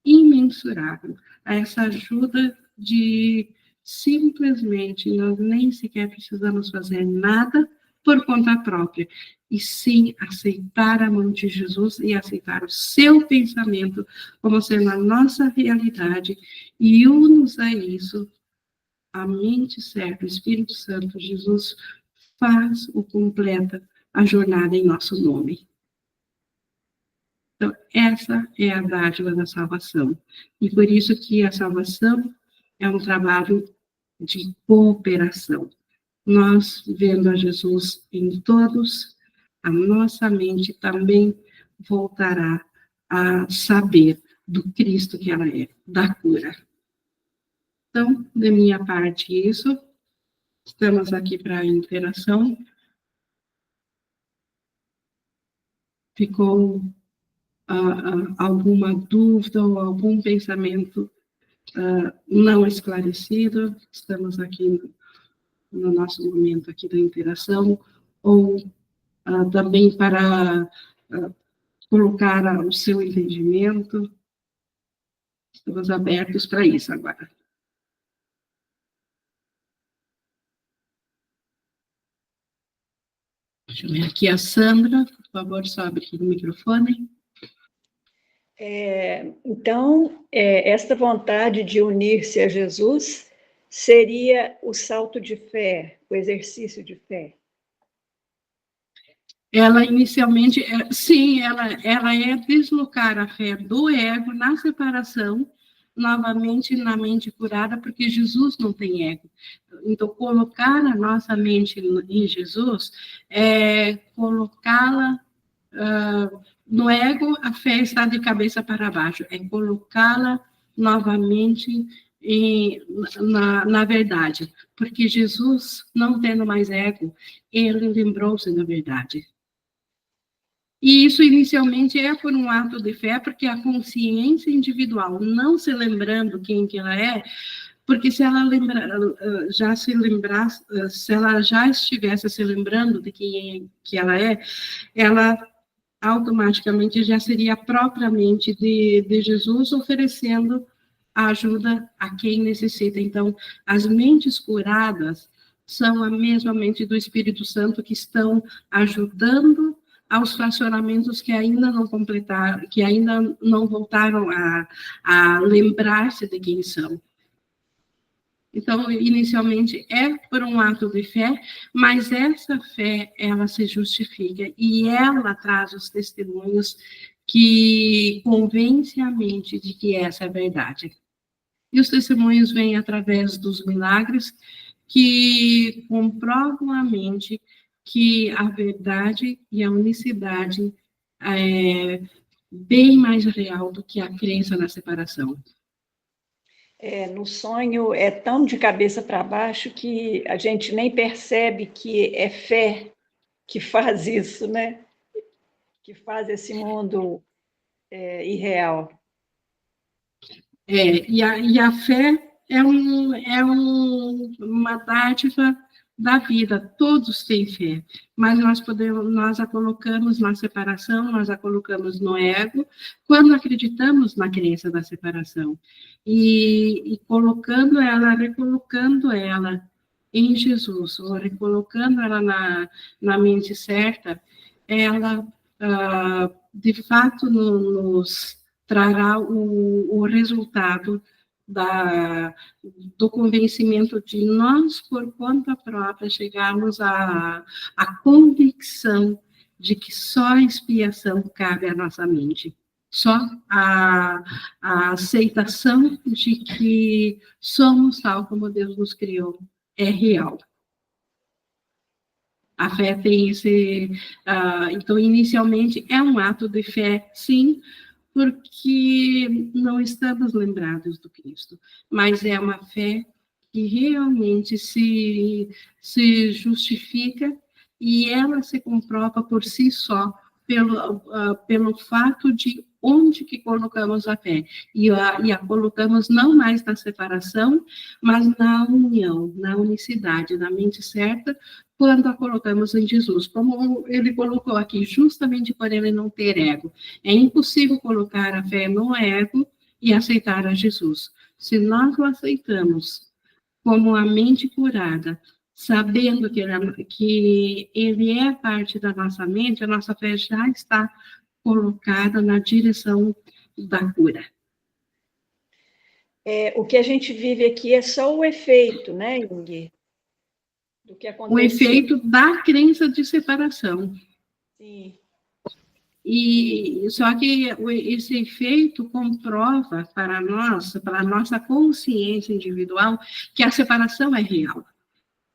imensurável, essa ajuda de simplesmente nós nem sequer precisamos fazer nada por conta própria, e sim aceitar a mão de Jesus e aceitar o seu pensamento como sendo a nossa realidade, e unir-nos a isso, a mente certa, o Espírito Santo, Jesus faz ou completa a jornada em nosso nome. Então, essa é a dádiva da salvação. E por isso que a salvação é um trabalho de cooperação. Nós, vendo a Jesus em todos, a nossa mente também voltará a saber do Cristo que ela é, da cura. Então, da minha parte, isso. Estamos aqui para a interação. Ficou alguma dúvida ou algum pensamento não esclarecido? Estamos aqui no nosso momento aqui da interação, ou também para colocar o seu entendimento. Estamos abertos para isso agora. Deixa eu ver aqui a Sandra, por favor, só abre o microfone. Então, esta vontade de unir-se a Jesus seria o salto de fé, o exercício de fé? Ela inicialmente, sim, ela é deslocar a fé do ego na separação, novamente na mente curada, porque Jesus não tem ego. Então, colocar a nossa mente em Jesus é colocá-la no ego, a fé está de cabeça para baixo, é colocá-la novamente na verdade, porque Jesus, não tendo mais ego, ele lembrou-se da verdade. E isso inicialmente é por um ato de fé, porque a consciência individual, não se lembrando quem que ela é, porque se ela se ela já estivesse se lembrando de quem que ela é, ela automaticamente já seria propriamente de Jesus, oferecendo a ajuda a quem necessita. Então, as mentes curadas são a mesma mente do Espírito Santo que estão ajudando aos fracionamentos que ainda não completaram, que ainda não voltaram a lembrar-se de quem são. Então, inicialmente é por um ato de fé, mas essa fé, ela se justifica e ela traz os testemunhos que convencem a mente de que essa é a verdade. E os testemunhos vêm através dos milagres que comprovam a mente que a verdade e a unicidade é bem mais real do que a crença na separação. No sonho é tão de cabeça para baixo que a gente nem percebe que é fé que faz isso, né? Que faz esse mundo irreal. E a fé é uma dádiva da vida, todos têm fé, mas nós a colocamos na separação, nós a colocamos no ego, quando acreditamos na crença da separação, e colocando ela, recolocando ela em Jesus, ou recolocando ela na mente certa, ela, de fato, nos trará o resultado do convencimento de nós, por conta própria, chegarmos à convicção de que só a expiação cabe à nossa mente. Só a aceitação de que somos tal como Deus nos criou é real. A fé tem esse... então, inicialmente, é um ato de fé, sim, porque não estamos lembrados do Cristo, mas é uma fé que realmente se justifica e ela se comprova por si só pelo fato de onde que colocamos a fé, e a colocamos não mais na separação, mas na união, na unicidade, na mente certa, quando a colocamos em Jesus, como ele colocou aqui, justamente por ele não ter ego. É impossível colocar a fé no ego e aceitar a Jesus. Se nós o aceitamos como a mente curada, sabendo que ele é parte da nossa mente, a nossa fé já está colocada na direção da cura. O que a gente vive aqui é só o efeito, né, Yung? Do que aconteceu. O efeito da crença de separação. Sim. E só que esse efeito comprova para nós, para a nossa consciência individual, que a separação é real.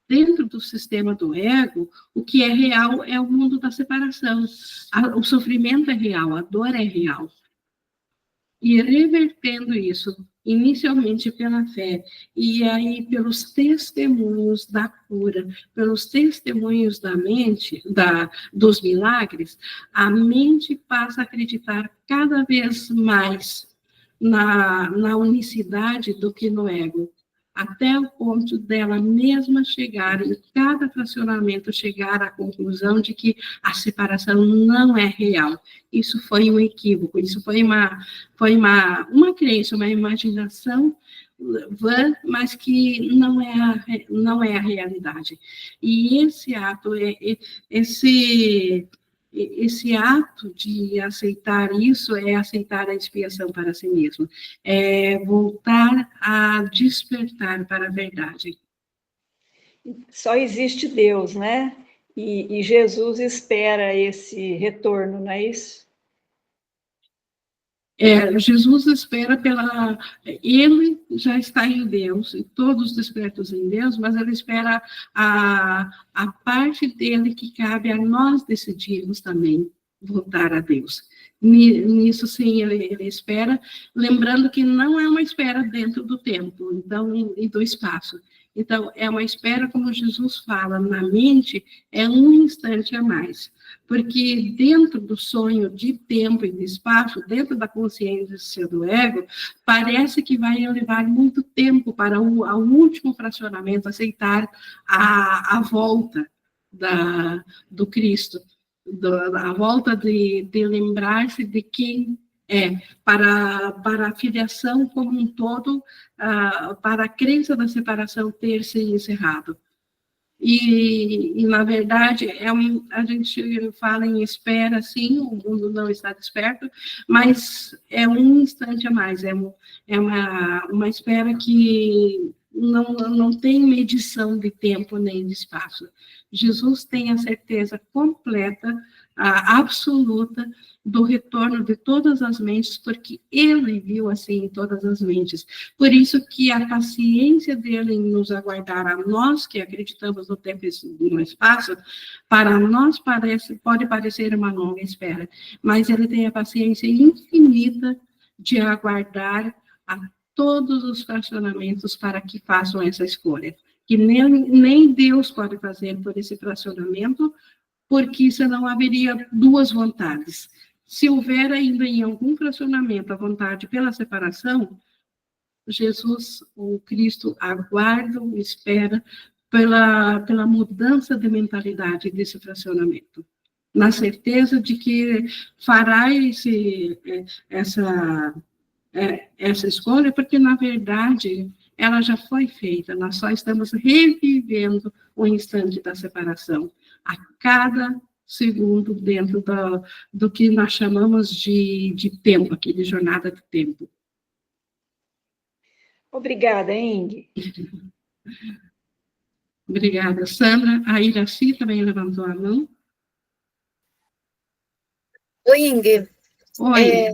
Dentro do sistema do ego, o que é real é o mundo da separação. O sofrimento é real, a dor é real. E revertendo isso, inicialmente pela fé, e aí pelos testemunhos da cura, pelos testemunhos da mente, dos milagres, a mente passa a acreditar cada vez mais na unicidade do que no ego, até o ponto dela mesma chegar, em cada fracionamento, chegar à conclusão de que a separação não é real. Isso foi um equívoco, isso foi uma crença, uma imaginação vã, mas que não é a realidade. E esse ato, esse ato de aceitar isso é aceitar a expiação para si mesmo, é voltar a despertar para a verdade. Só existe Deus, né? E Jesus espera esse retorno, não é isso? Jesus espera ele já está em Deus, e todos despertos em Deus, mas ele espera a parte dele que cabe a nós decidirmos também voltar a Deus. Nisso, sim, ele espera, lembrando que não é uma espera dentro do tempo, então, e do espaço. Então, é uma espera, como Jesus fala, na mente, é um instante a mais. Porque dentro do sonho de tempo e de espaço, dentro da consciência do ego, parece que vai levar muito tempo para o último fracionamento aceitar a volta do Cristo, a volta de lembrar-se de quem é, para a filiação como um todo, para a crença da separação ter se encerrado. E na verdade, a gente fala em espera, sim, o mundo não está desperto, mas é um instante a mais, é uma espera que não tem medição de tempo nem de espaço. Jesus tem a certeza completa, absoluta, do retorno de todas as mentes, porque ele viu assim em todas as mentes. Por isso que a paciência dele em nos aguardar, a nós que acreditamos no tempo e no espaço, para nós pode parecer uma longa espera, mas ele tem a paciência infinita de aguardar a todos os fracionamentos para que façam essa escolha. Que nem Deus pode fazer por esse fracionamento, porque senão haveria duas vontades. Se houver ainda em algum fracionamento a vontade pela separação, Jesus, o Cristo, aguarda, espera pela mudança de mentalidade desse fracionamento, na certeza de que fará essa escolha, porque, na verdade, ela já foi feita, nós só estamos revivendo o instante da separação, a cada segundo dentro do que nós chamamos de tempo, aqui, de jornada de tempo. Obrigada, Ing. Obrigada, Sandra. A Iraci também levantou a mão. Oi, Ing. Oi.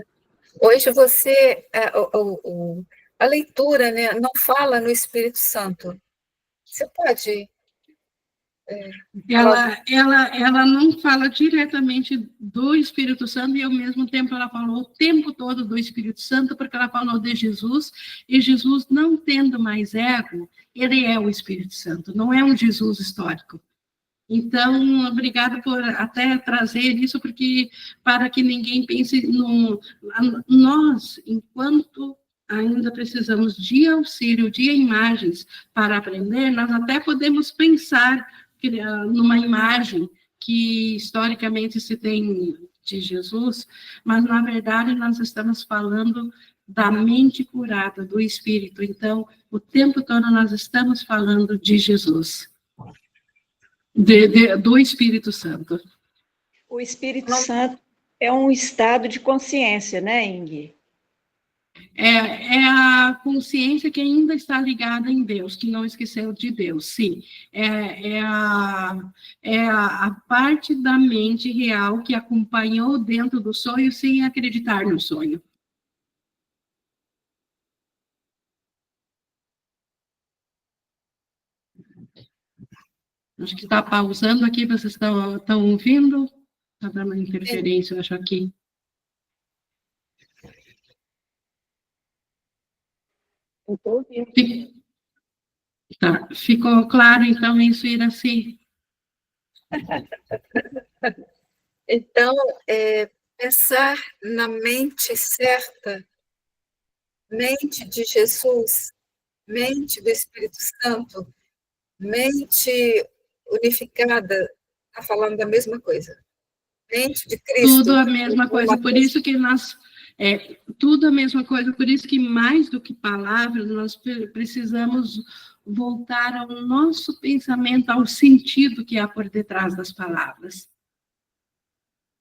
Hoje você, a leitura, né, não fala no Espírito Santo. Você pode... Ela não fala diretamente do Espírito Santo e, ao mesmo tempo, ela falou o tempo todo do Espírito Santo, porque ela falou de Jesus, e Jesus, não tendo mais ego, ele é o Espírito Santo, não é um Jesus histórico. Então, obrigada por até trazer isso, porque para que ninguém pense nós, enquanto ainda precisamos de auxílio, de imagens para aprender, nós até podemos pensar numa imagem que historicamente se tem de Jesus, mas na verdade nós estamos falando da mente curada, do Espírito. Então, o tempo todo nós estamos falando de Jesus. Do Espírito Santo. O Espírito Santo é um estado de consciência, né, Ing? É a consciência que ainda está ligada em Deus, que não esqueceu de Deus, sim. É a parte da mente real que acompanhou dentro do sonho sem acreditar no sonho. Acho que está pausando aqui, vocês estão ouvindo? Está dando interferência, eu acho, aqui. Eu estou ouvindo. Tá. Ficou claro, então, isso, Iraci? Então, pensar na mente certa, mente de Jesus, mente do Espírito Santo, mente unificada, está falando da mesma coisa. Mente de Cristo. Tudo a mesma coisa, por isso que nós... tudo a mesma coisa, por isso que mais do que palavras, nós precisamos voltar ao nosso pensamento, ao sentido que há por detrás das palavras.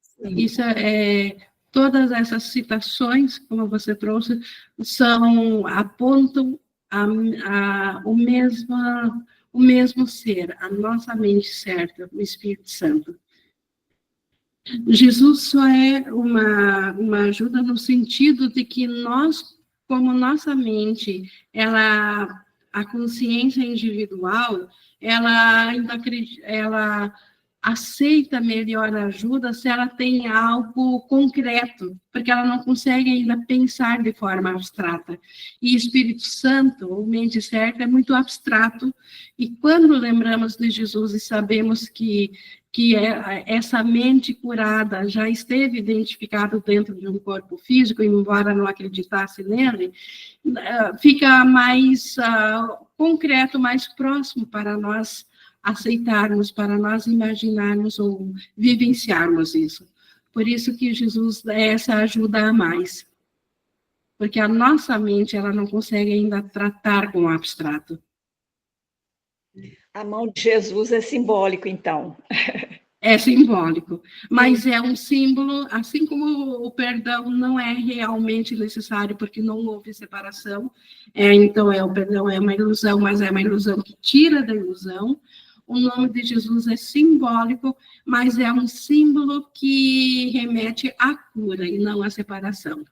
Sim. Isso todas essas citações, como você trouxe, apontam o mesmo ser, a nossa mente certa, o Espírito Santo. Jesus só é uma ajuda no sentido de que nós, como nossa mente, a consciência individual, ela aceita melhor a ajuda se ela tem algo concreto, porque ela não consegue ainda pensar de forma abstrata. E Espírito Santo, ou mente certa, é muito abstrato, e quando lembramos de Jesus e sabemos que essa mente curada já esteve identificada dentro de um corpo físico, embora não acreditasse nele, fica mais concreto, mais próximo para nós aceitarmos, para nós imaginarmos ou vivenciarmos isso. Por isso que Jesus é essa ajuda a mais. Porque a nossa mente, ela não consegue ainda tratar com o abstrato. A mão de Jesus é simbólico, então. É simbólico, mas é um símbolo, assim como o perdão não é realmente necessário, porque não houve separação, então o perdão é uma ilusão, mas é uma ilusão que tira da ilusão. O nome de Jesus é simbólico, mas é um símbolo que remete à cura e não à separação,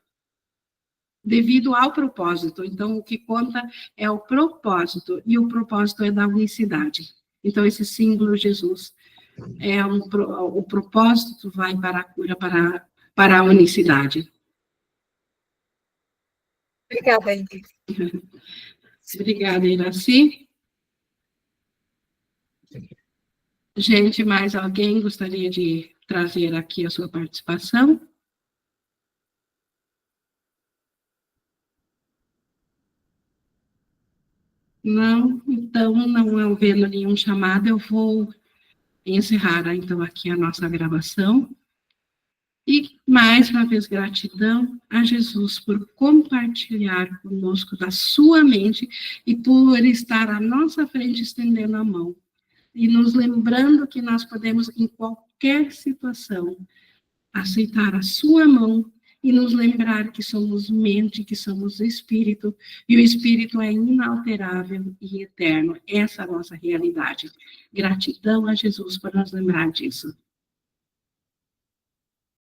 devido ao propósito. Então, o que conta é o propósito, e o propósito é da unicidade. Então, esse símbolo Jesus o propósito vai para a cura, para a unicidade. Obrigada, Ingrid. Obrigada, Iraci. Gente, mais alguém gostaria de trazer aqui a sua participação? Não? Então, não havendo nenhum chamado, eu vou encerrar, então, aqui a nossa gravação. E, mais uma vez, gratidão a Jesus por compartilhar conosco da sua mente e por estar à nossa frente estendendo a mão. E nos lembrando que nós podemos, em qualquer situação, aceitar a sua mão e nos lembrar que somos mente, que somos espírito, e o espírito é inalterável e eterno. Essa é a nossa realidade. Gratidão a Jesus por nos lembrar disso.